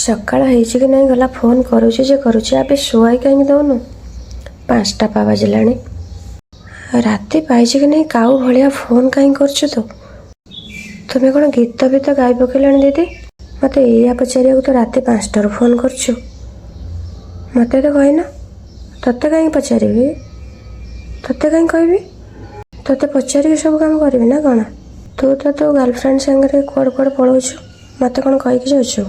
ସକାଳ ହେଇଛି କି ନାହିଁ ଗଲା ଫୋନ୍ କରୁଛି ଯେ କରୁଛି। ଆବେ ଶୁଆଇ କାହିଁକି ଦେଉନୁ? 5ଟା ପା ବାଜିଲାଣି। ରାତି ପାଇଛି କି ନାହିଁ କାଉ ଭଳିଆ ଫୋନ୍ କାହିଁକି କରୁଛୁ ତୁ? ତୁମେ କ'ଣ ଗୀତ ଫୀତ ଗାଇ ପକେଇଲାଣି ଦିଦି? ମୋତେ ଏଇଆ ପଚାରିବାକୁ ତୁ ରାତି 5ଟାରୁ ଫୋନ୍ କରୁଛୁ? ମୋତେ ତ କହିନା। ତୋତେ କାହିଁକି ପଚାରିବି? ତୋତେ କାହିଁକି କହିବି? ତୋତେ ପଚାରିକି ସବୁ କାମ କରିବି ନା କ'ଣ? ତୁ ତ ତୋ ଗାର୍ଲଫ୍ରେଣ୍ଡ ସାଙ୍ଗରେ କୁଆଡ଼େ କୁଆଡ଼େ ପଳାଉଛୁ, ମୋତେ କ'ଣ କହିକି ଯାଉଛୁ?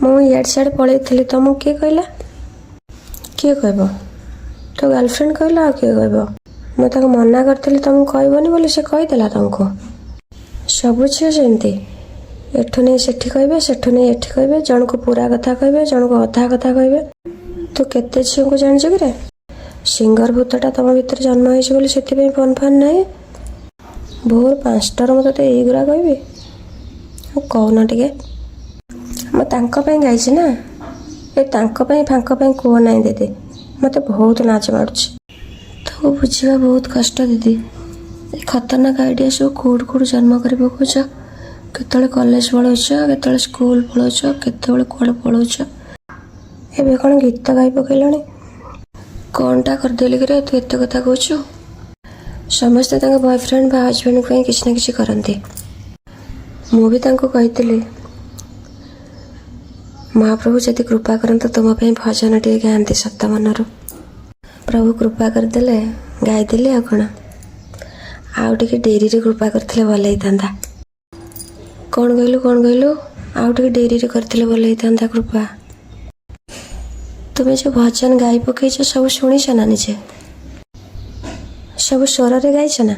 ମୁଁ ଇଆଡ଼େ ସିଆଡ଼େ ପଳେଇଥିଲି ତମକୁ କିଏ କହିଲା? କିଏ କହିବ? ତୋ ଗାର୍ଲଫ୍ରେଣ୍ଡ କହିଲା, ଆଉ କିଏ କହିବ? ମୁଁ ତାକୁ ମନା କରିଥିଲି ତମକୁ କହିବନି ବୋଲି, ସେ କହିଦେଲା ତମକୁ। ସବୁ ଝିଅ ସେମିତି, ଏଠୁ ନେଇ ସେଠି କହିବେ, ସେଠୁ ନେଇ ଏଠି କହିବେ, ଜଣକୁ ପୁରା କଥା କହିବେ, ଜଣକୁ ଅଧା କଥା କହିବେ। ତୁ କେତେ ଝିଅଙ୍କୁ ଜାଣିଛୁ କିରେ? ସିଙ୍ଗର ଭୂତଟା ତମ ଭିତରେ ଜନ୍ମ ହେଇଛି ବୋଲି ସେଥିପାଇଁ ଫୋନ୍ ଫାନ୍ ନାହିଁ। ଭୋର 5ଟାରୁ ମୁଁ ତୋତେ ଏଇଗୁଡ଼ା କହିବି? କହୁନ ଟିକେ। ମୁଁ ତାଙ୍କ ପାଇଁ ଗାଇଛି ନା, ଏ ତାଙ୍କ ପାଇଁ ଫାଙ୍କ ପାଇଁ କୁହ ନାହିଁ ଦିଦି। ମୋତେ ବହୁତ ନାଚ ମାଡ଼ୁଛି। ତାକୁ ବୁଝିବା ବହୁତ କଷ୍ଟ ଦିଦି। ଏ ଖତରନାକ ଆଇଡ଼ିଆ ସବୁ କେଉଁଠୁ ଜନ୍ମ କରି ପକାଉଛ। କେତେବେଳେ କଲେଜ ପଳାଉଛ, କେତେବେଳେ ସ୍କୁଲ ପଳାଉଛ, କେତେବେଳେ କୁଆଡ଼େ ପଳାଉଛ। ଏବେ କ'ଣ ଗୀତ ଗାଇ ପକାଇଲଣି? କ'ଣଟା କରିଦେଲି କିରେ ତୁ ଏତେ କଥା କହୁଛୁ? ସମସ୍ତେ ତାଙ୍କ ବୟଫ୍ରେଣ୍ଡ ବା ହଜବେଣ୍ଡ ପାଇଁ କିଛି ନା କିଛି କରନ୍ତି। ମୁଁ ବି ତାଙ୍କୁ କହିଥିଲି ମହାପ୍ରଭୁ ଯଦି କୃପା କରନ୍ତୁ ତୁମ ପାଇଁ ଭଜନ ଟିକେ ଗାଆନ୍ତି ସତ ମନରୁ। ପ୍ରଭୁ କୃପା କରିଦେଲେ ଗାଇଦେଲି ଆଉ କ'ଣ। ଆଉ ଟିକେ ଡେରିରେ କୃପା କରିଥିଲେ ଭଲ ହେଇଥାନ୍ତା। କ'ଣ କହିଲୁ? ଆଉ ଟିକେ ଡେରିରେ କରିଥିଲେ ଭଲ ହେଇଥାନ୍ତା କୃପା। ତୁମେ ଯେଉଁ ଭଜନ ଗାଇ ପକାଇଛ ସବୁ ଶୁଣିଛ ନା ନିଜେ? ସବୁ ସ୍ୱରରେ ଗାଇଛ ନା?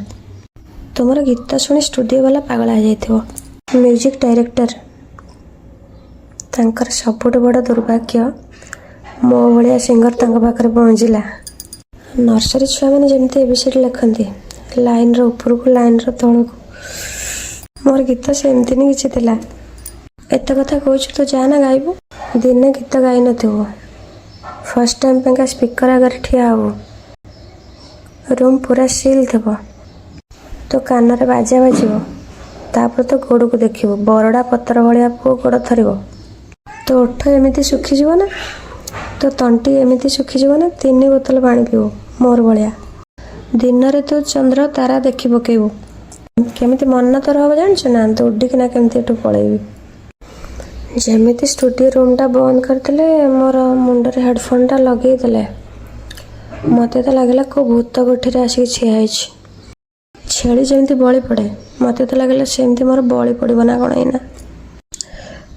ତୁମର ଗୀତ ଶୁଣି ଷ୍ଟୁଡ଼ିଓ ବାଲା ପାଗଳ ହେଇଯାଇଥିବ। ମ୍ୟୁଜିକ୍ ଡାଇରେକ୍ଟର ତାଙ୍କର ସବୁଠୁ ବଡ଼ ଦୁର୍ଭାଗ୍ୟ ମୋ ଭଳିଆ ସିଙ୍ଗର ତାଙ୍କ ପାଖରେ ପହଞ୍ଚିଲା। ନର୍ସରୀ ଛୁଆମାନେ ଯେମିତି ABCD ଲେଖନ୍ତି ଲାଇନ୍ର ଉପରକୁ ଲାଇନ୍ର ତଳକୁ, ମୋର ଗୀତ ସେମିତି ନି କିଛି ଥିଲା। ଏତେ କଥା କହୁଛୁ ତୁ ଯା ନା ଗାଇବୁ। ଦିନେ ଗୀତ ଗାଇ ନଥିବୁ, ଫାର୍ଷ୍ଟ ଟାଇମ୍ ପାଇଁକା ସ୍ପିକର ଆଗରେ ଠିଆ ହେବୁ, ରୁମ୍ ପୁରା ସିଲ୍ ଥିବ, ତୋ କାନରେ ବାଜା ବାଜିବ, ତାପରେ ତୋ ଗୋଡ଼କୁ ଦେଖିବୁ ବରଡ଼ା ପତ୍ର ଭଳିଆ ପୁଅ ଗୋଡ଼ ଥରିବ। ତୋ ଓଠ ଏମିତି ଶୁଖିଯିବ ନା, ତୋ ତଣ୍ଟି ଏମିତି ଶୁଖିଯିବ ନା 3 ବୋତଲ ପାଣି ପିଇବୁ ମୋର ଭଳିଆ। ଦିନରେ ତୁ ଚନ୍ଦ୍ର ତାରା ଦେଖି ପକେଇବୁ। କେମିତି ମନ ତୋର ହେବ ଜାଣିଛୁ ନା? ଦୌଡ଼ିକିନା କେମିତି ଏଠୁ ପଳେଇବି। ଯେମିତି ଷ୍ଟୁଡ଼ିଓ ରୁମ୍ଟା ବନ୍ଦ କରିଦେଲେ, ମୋର ମୁଣ୍ଡରେ ହେଡ଼ଫୋନ୍ଟା ଲଗେଇଦେଲେ, ମୋତେ ତ ଲାଗିଲା କେଉଁ ଭୂତ କୋଠିରେ ଆସିକି ଠିଆ ହେଇଛି। ଛେଳି ଯେମିତି ବଳି ପଡ଼େ, ମୋତେ ତ ଲାଗିଲା ସେମିତି ମୋର ବଳି ପଡ଼ିବ ନା କ'ଣ ଏଇନା।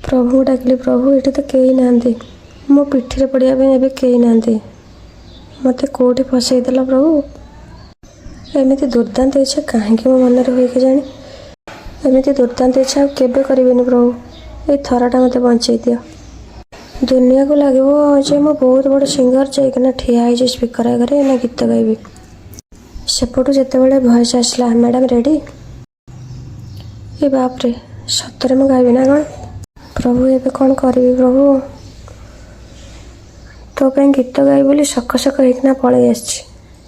ପ୍ରଭୁଙ୍କୁ ଡାକିଲି, ପ୍ରଭୁ ଏଠି ତ କେହି ନାହାନ୍ତି, ମୋ ପିଠିରେ ପଡ଼ିବା ପାଇଁ ଏବେ କେହି ନାହାନ୍ତି, ମୋତେ କେଉଁଠି ଫସେଇଦେଲ ପ୍ରଭୁ। ଏମିତି ଦୁର୍ଦାନ୍ତ ଇଚ୍ଛା କାହିଁକି ମୋ ମନରେ ହୁଏ କେଜାଣି? ଏମିତି ଦୁର୍ଦାନ୍ତ ଇଚ୍ଛା ଆଉ କେବେ କରିବିନି ପ୍ରଭୁ। ଏଇ ଥରଟା ମୋତେ ବଞ୍ଚେଇ ଦିଅ। ଦୁନିଆକୁ ଲାଗିବ ଯେ ମୁଁ ବହୁତ ବଡ଼ ସିଙ୍ଗର ଯାଇକିନା ଠିଆ ହେଇଛି ସ୍ପିକର ଆଗରେ ଏଇନା ଗୀତ ଗାଇବି। ସେପଟୁ ଯେତେବେଳେ ଭଏସ୍ ଆସିଲା, ମ୍ୟାଡ଼ାମ୍ ରେଡ଼ି? ଏ ବାପରେ, ସତରେ ମୁଁ ଗାଇବି ନା କ'ଣ? ପ୍ରଭୁ ଏବେ କ'ଣ କରିବି ପ୍ରଭୁ? ତୋ ପାଇଁ ଗୀତ ଗାଇ ବୋଲି ସକ ସକ ହେଇକିନା ପଳେଇ ଆସିଛି,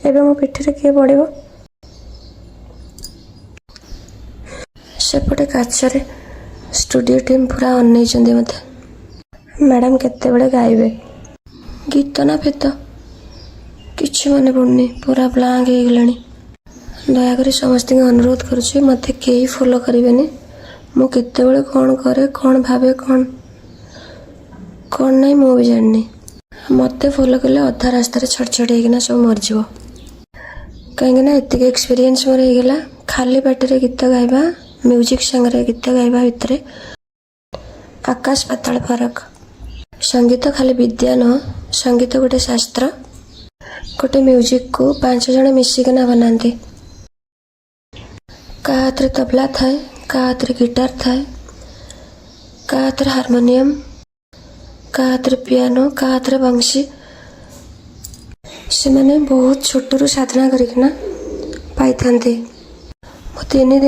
ଏବେ ମୋ ପିଠିରେ କିଏ ପଡ଼ିବ? ସେପଟେ କାଚରେ ଷ୍ଟୁଡ଼ିଓ ଟିମ୍ ପୁରା ଅନେଇଛନ୍ତି ମୋତେ। ମ୍ୟାଡ଼ାମ୍ କେତେବେଳେ ଗାଇବେ? ଗୀତ ନା ଫିତ କିଛି ମନେ ପଡ଼ୁନି, ପୁରା ବ୍ଲାଙ୍କ ହେଇଗଲାଣି। ଦୟାକରି ସମସ୍ତଙ୍କୁ ଅନୁରୋଧ କରୁଛି ମୋତେ କେହି ଫଲୋ କରିବେନି। ମୁଁ କେତେବେଳେ କ'ଣ କରେ, କ'ଣ ଭାବେ, କ'ଣ ନାହିଁ ମୁଁ ବି ଜାଣିନି। ମୋତେ ଫଲୋ କଲେ ଅଧା ରାସ୍ତାରେ ଛଡ଼ ହେଇକିନା ସବୁ ମରିଯିବ। କାହିଁକିନା ଏତିକି ଏକ୍ସପିରିଏନ୍ସ ମୋର ହେଇଗଲା। ଖାଲି ପାଟିରେ ଗୀତ ଗାଇବା, ମ୍ୟୁଜିକ୍ ସାଙ୍ଗରେ ଗୀତ ଗାଇବା ଭିତରେ ଆକାଶ ପାତାଳ ଫରକ। ସଙ୍ଗୀତ ଖାଲି ବିଦ୍ୟା ନୁହଁ, ସଙ୍ଗୀତ ଗୋଟେ ଶାସ୍ତ୍ର। ଗୋଟେ ମ୍ୟୁଜିକ୍କୁ 5 ଜଣ ମିଶିକିନା ବନାନ୍ତି। କାହା ହାତରେ ତବଲା ଥାଏ, କାହା ହାତରେ ଗିଟାର ଥାଏ, କାହା ହାତରେ ହାରମୋନିୟମ, କାହା ହାତରେ ପିଆନୋ, କାହା ହାତରେ ବଂଶୀ। ସେମାନେ ବହୁତ ଛୋଟରୁ ସାଧନା କରିକିନା ପାଇଥାନ୍ତି। ମୁଁ 3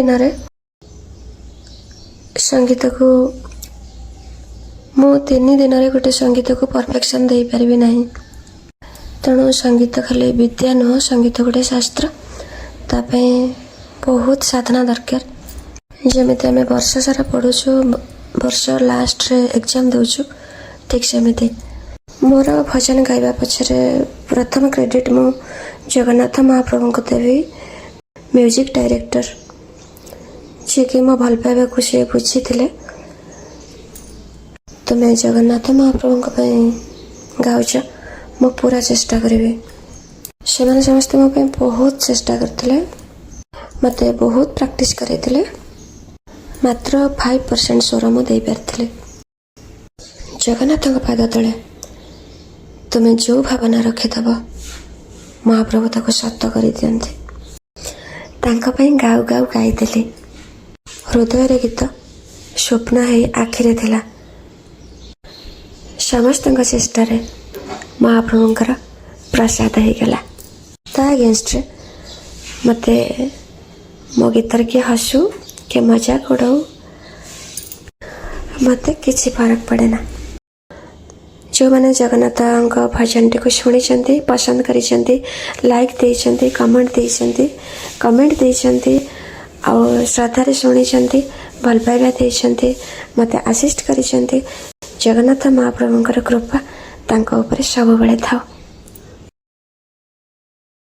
ଦିନରେ ଗୋଟେ ସଙ୍ଗୀତକୁ ପରଫେକ୍ସନ୍ ଦେଇପାରିବି ନାହିଁ। ତେଣୁ ସଙ୍ଗୀତ ଖାଲି ବିଦ୍ୟା ନୁହଁ, ସଙ୍ଗୀତ ଗୋଟେ ଶାସ୍ତ୍ର। ତା ପାଇଁ ବହୁତ ସାଧନା ଦରକାର। ଯେମିତି ଆମେ ବର୍ଷ ସାରା ପଢ଼ୁଛୁ, ବର୍ଷ ଲାଷ୍ଟରେ ଏକ୍ଜାମ୍ ଦେଉଛୁ, ठीक सेमिति मोर भजन गाइबा पछरे प्रथम क्रेडिट मु जगन्नाथ महाप्रभु को देवी, म्यूजिक डायरेक्टर जी कि मो भल पाइबा को सी बुझी थे। तुम्हें जगन्नाथ महाप्रभु गाउच मो पूरा चेष्टा करी। से मैंने समस्ते मो बहुत चेष्टा करते, मत बहुत प्रैक्टिस करते, मात्र 5% स्वर मु दे पारी। जगन्नाथ पाद तले तुम्हें जो भावना रखिदब महाप्रभु ताको सत कर दियंती। गाऊ गाऊ गाईदेली हृदय गीत स्वप्न है आखिरे थिला। समस्त चेष्टार महाप्रभुंकर प्रसाद हो गला। ता अगेंस्ट मत मो गीतर किए हसू कि मजाक उड़ाऊ मत किसी फरक पड़े ना। जो मैंने जगन्नाथ भजन टी को शुणी पसंद कर लाइक देते, कमेंट देते, और श्रद्धार शुणी भल पाइबा देते, मत आसिस्ट कर। जगन्नाथ महाप्रभुंकर कृपा तांको ऊपर सब बेले थाओ।